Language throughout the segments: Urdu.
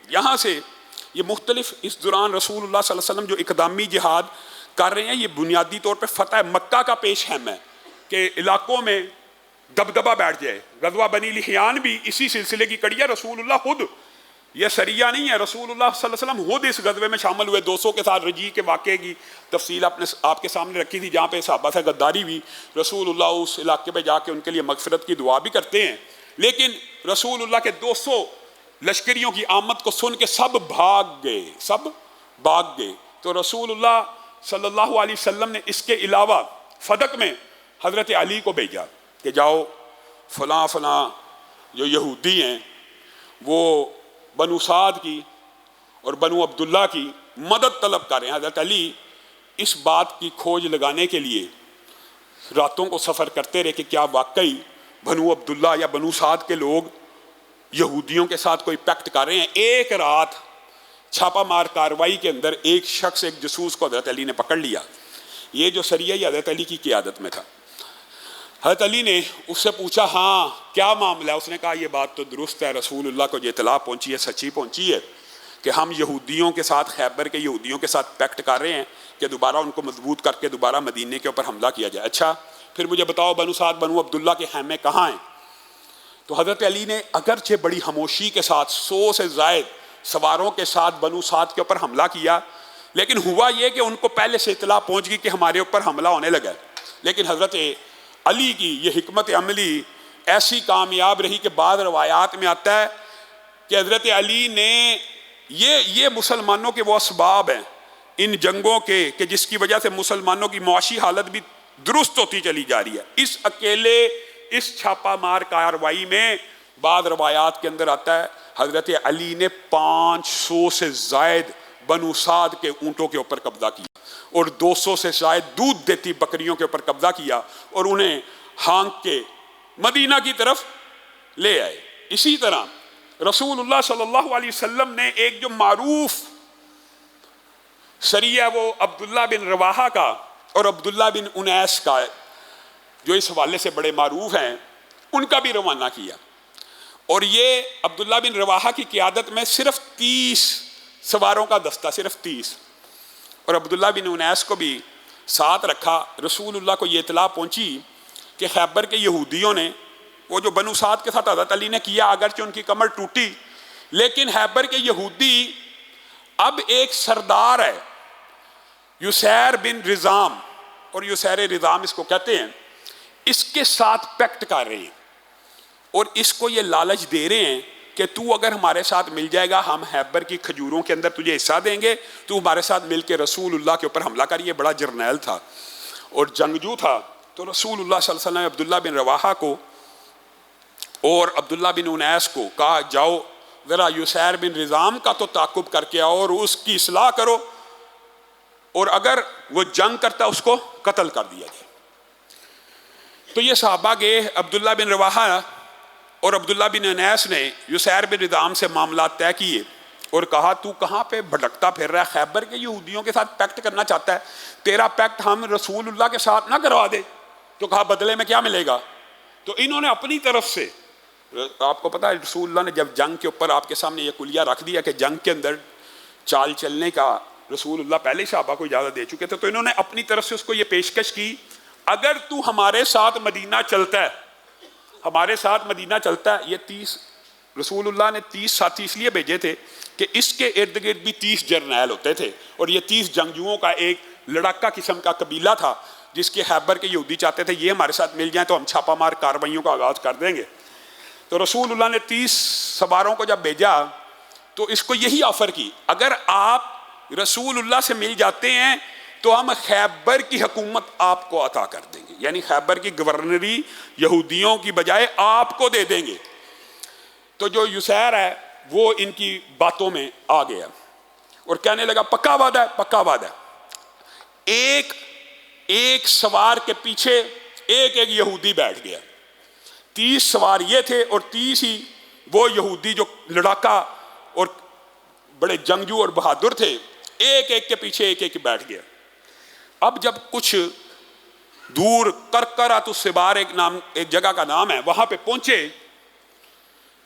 یہاں سے یہ مختلف اس دوران رسول اللہ صلی اللہ علیہ وسلم جو اقدامی جہاد کر رہے ہیں، یہ بنیادی طور پہ فتح مکہ کا پیش خیم ہے کہ علاقوں میں دبدبہ بیٹھ جائے۔ غزوہ بنی لحیان بھی اسی سلسلے کی کڑی ہے۔ رسول اللہ خود، یہ سریہ نہیں ہے، رسول اللہ صلی اللہ علیہ وسلم خود اس غزوے میں شامل ہوئے۔ 200 کے ساتھ رجیع کے واقعے کی تفصیل آپ کے سامنے رکھی تھی، جہاں پہ صحابہ سے غداری بھی، رسول اللہ اس علاقے پہ جا کے ان کے لیے مغفرت کی دعا بھی کرتے ہیں۔ لیکن رسول اللہ کے 200 لشکریوں کی آمد کو سن کے سب بھاگ گئے۔ تو رسول اللہ صلی اللہ علیہ وسلم نے اس کے علاوہ فدق میں حضرت علی کو بھیجا کہ جاؤ فلاں جو یہودی ہیں وہ بنو سعد کی اور بنو عبداللہ کی مدد طلب کر رہے ہیں۔ حضرت علی اس بات کی کھوج لگانے کے لیے راتوں کو سفر کرتے رہے کہ کیا واقعی بنو عبداللہ یا بنو سعد کے لوگ یہودیوں کے ساتھ کوئی پیکٹ کر رہے ہیں۔ ایک رات چھاپا مار کاروائی کے اندر ایک شخص، ایک جاسوس کو حضرت علی نے پکڑ لیا۔ یہ جو سریہ یہ حضرت علی کی قیادت میں تھا۔ حضرت علی نے اس سے پوچھا ہاں کیا معاملہ ہے؟ اس نے کہا یہ بات تو درست ہے، رسول اللہ کو یہ اطلاع پہنچی ہے، سچی پہنچی ہے کہ ہم یہودیوں کے ساتھ، خیبر کے یہودیوں کے ساتھ پیکٹ کر رہے ہیں کہ دوبارہ ان کو مضبوط کر کے دوبارہ مدینے کے اوپر حملہ کیا جائے۔ اچھا پھر مجھے بتاؤ بنو سعد بنو عبداللہ کے خیمے کہاں ہیں؟ تو حضرت علی نے اگرچہ بڑی خاموشی کے ساتھ 100 سے زائد سواروں کے ساتھ بنو سعد کے اوپر حملہ کیا، لیکن ہوا یہ کہ ان کو پہلے سے اطلاع پہنچ گئی کہ ہمارے اوپر حملہ ہونے لگا۔ لیکن حضرت علی کی یہ حکمت عملی ایسی کامیاب رہی کہ بعض روایات میں آتا ہے کہ حضرت علی نے یہ مسلمانوں کے وہ اسباب ہیں ان جنگوں کے کہ جس کی وجہ سے مسلمانوں کی معاشی حالت بھی درست ہوتی چلی جا رہی ہے۔ اس اکیلے اس چھاپا مار کاروائی میں بعض روایات کے اندر آتا ہے حضرت علی نے 500 سے زائد بنو سعد کے اونٹوں کے اوپر قبضہ کیا اور 200 سے زائد دودھ دیتی بکریوں کے اوپر قبضہ کیا اور انہیں ہانک کے مدینہ کی طرف لے آئے۔ اسی طرح رسول اللہ صلی اللہ علیہ وسلم نے ایک جو معروف سریہ وہ عبداللہ بن رواحہ کا اور عبداللہ بن انیس کا، جو اس حوالے سے بڑے معروف ہیں، ان کا بھی روانہ کیا۔ اور یہ عبداللہ بن رواحہ کی قیادت میں صرف 30 سواروں کا دستہ، صرف 30، اور عبداللہ بن انیس کو بھی ساتھ رکھا۔ رسول اللہ کو یہ اطلاع پہنچی کہ خیبر کے یہودیوں نے وہ جو بنو سعد کے ساتھ حضرت علی نے کیا، اگرچہ ان کی کمر ٹوٹی، لیکن خیبر کے یہودی اب ایک سردار ہے یسیر بن رزام، اور یسیر رزام اس کو کہتے ہیں، اس کے ساتھ پیکٹ کر رہے ہیں اور اس کو یہ لالچ دے رہے ہیں کہ تو اگر ہمارے ساتھ مل جائے گا ہم خیبر کی کھجوروں کے اندر تجھے حصہ دیں گے، تو ہمارے ساتھ مل کے رسول اللہ کے اوپر حملہ کر۔ یہ بڑا جرنیل تھا اور جنگجو تھا۔ تو رسول اللہ صلی اللہ علیہ وسلم نے عبداللہ بن رواحہ کو اور عبداللہ بن انیس کو کہا جاؤ ذرا یسیر بن رزام کا تو تعاقب کر کے آؤ اور اس کی اصلاح کرو، اور اگر وہ جنگ کرتا اس کو قتل کر دیا جائے۔ تو یہ صحابہ گئے، عبداللہ بن رواحہ اور عبداللہ بن انیس نے یسیر بن رزام سے معاملات طے کیے اور کہا تو کہاں پہ بھٹکتا پھر رہا ہے؟ خیبر کے یہودیوں کے ساتھ پیکٹ کرنا چاہتا ہے، تیرا پیکٹ ہم رسول اللہ کے ساتھ نہ کروا دے؟ تو کہا بدلے میں کیا ملے گا؟ تو انہوں نے اپنی طرف سے، آپ کو پتا ہے رسول اللہ نے جب جنگ کے اوپر آپ کے سامنے یہ کلیہ رکھ دیا کہ جنگ کے اندر چال چلنے کا رسول اللہ پہلے صحابہ کو اجازت دے چکے تھے، تو انہوں نے اپنی طرف سے اس کو یہ پیشکش کی اگر تو ہمارے ساتھ مدینہ چلتا ہے، ہمارے ساتھ مدینہ چلتا ہے۔ یہ 30 رسول اللہ نے 30 ساتھی اس لیے بھیجے تھے کہ اس کے ارد گرد بھی 30 جرنیل ہوتے تھے، اور یہ 30 جنگجوؤں کا ایک لڑاکا قسم کا قبیلہ تھا جس کے خیبر کے یہودی چاہتے تھے یہ ہمارے ساتھ مل جائیں تو ہم چھاپا مار کارروائیوں کا آغاز کر دیں گے۔ تو رسول اللہ نے 30 سواروں کو جب بھیجا تو اس کو یہی آفر کی اگر آپ رسول اللہ سے مل جاتے ہیں تو ہم خیبر کی حکومت آپ کو عطا کر دیں گے، یعنی خیبر کی گورنری یہودیوں کی بجائے آپ کو دے دیں گے۔ تو جو یسیر ہے وہ ان کی باتوں میں آ گیا اور کہنے لگا پکا وعدہ ہے، پکا وعدہ ہے۔ ایک سوار کے پیچھے ایک یہودی بیٹھ گیا، 30 سوار یہ تھے اور 30 ہی وہ یہودی جو لڑاکا اور بڑے جنگجو اور بہادر تھے، ایک کے پیچھے ایک بیٹھ گیا۔ اب جب کچھ دور کرکرات السبار ایک جگہ کا نام ہے، وہاں پہ پہنچے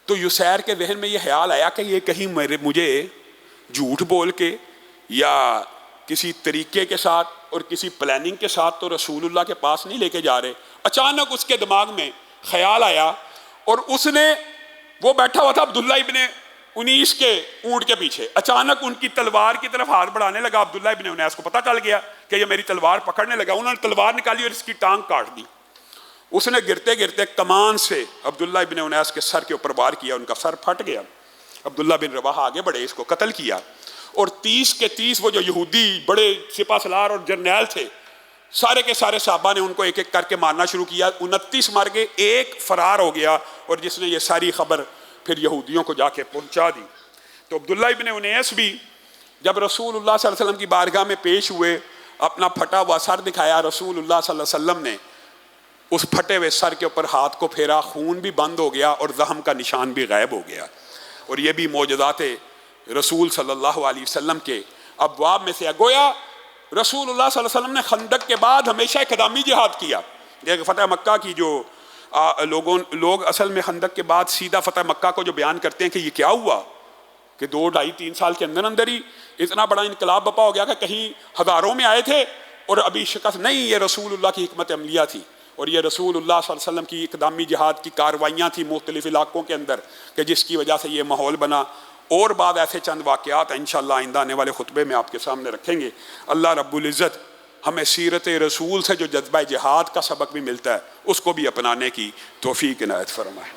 تو یسیر کے ذہن میں یہ خیال آیا کہ یہ کہیں مجھے جھوٹ بول کے یا کسی طریقے کے ساتھ اور کسی پلاننگ کے ساتھ تو رسول اللہ کے پاس نہیں لے کے جا رہے. اچانک اس کے دماغ میں خیال آیا اور اس نے، وہ بیٹھا ہوا تھا عبداللہ ابن انیس کے اونٹ کے پیچھے، اچانک ان کی تلوار کی طرف ہاتھ بڑھانے لگا. عبداللہ ابن انیس کو پتہ چل گیا کہ یہ میری تلوار پکڑنے لگا. انہوں نے تلوار نکالی اور اس کی ٹانگ کاٹ دی. اس نے گرتے گرتے کمان سے عبداللہ ابن انیس کے سر کے اوپر وار کیا، ان کا سر پھٹ گیا. عبداللہ بن رواحہ آگے بڑھے، اس کو قتل کیا. اور 30 کے 30 وہ جو یہودی بڑے سپہ سالار اور جرنیل تھے، سارے کے سارے صحابہ نے ان کو ایک ایک کر کے مارنا شروع کیا. 29 مر گئے، ایک فرار ہو گیا اور جس نے یہ ساری خبر پھر یہودیوں کو جا کے پہنچا دی. تو عبداللہ ابن انیس بھی جب رسول اللہ صلی اللہ علیہ وسلم کی بارگاہ میں پیش ہوئے، اپنا پھٹا ہوا سر دکھایا. رسول اللہ صلی اللہ علیہ وسلم نے اس پھٹے ہوئے سر کے اوپر ہاتھ کو پھیرا، خون بھی بند ہو گیا اور زخم کا نشان بھی غائب ہو گیا. اور یہ بھی معجزات رسول صلی اللہ علیہ وسلم کے ابواب میں سے. گویا رسول اللہ صلی اللہ علیہ وسلم نے خندق کے بعد ہمیشہ اقدامی جہاد کیا. دیکھ فتح مکہ کی جو لوگ اصل میں خندق کے بعد سیدھا فتح مکہ کو جو بیان کرتے ہیں کہ یہ کیا ہوا کہ 2 ڈھائی 3 سال کے اندر اندر ہی اتنا بڑا انقلاب بپا ہو گیا کہ کہیں ہزاروں میں آئے تھے اور ابھی شکست نہیں. یہ رسول اللہ کی حکمت عملیہ تھی اور یہ رسول اللہ صلی اللہ علیہ وسلم کی اقدامی جہاد کی کاروائیاں تھیں مختلف علاقوں کے اندر کہ جس کی وجہ سے یہ ماحول بنا. اور بعد ایسے چند واقعات انشاءاللہ آئندہ آنے والے خطبے میں آپ کے سامنے رکھیں گے. اللہ رب العزت ہمیں سیرت رسول سے جو جذبہ جہاد کا سبق بھی ملتا ہے اس کو بھی اپنانے کی توفیق عنایت فرمائے.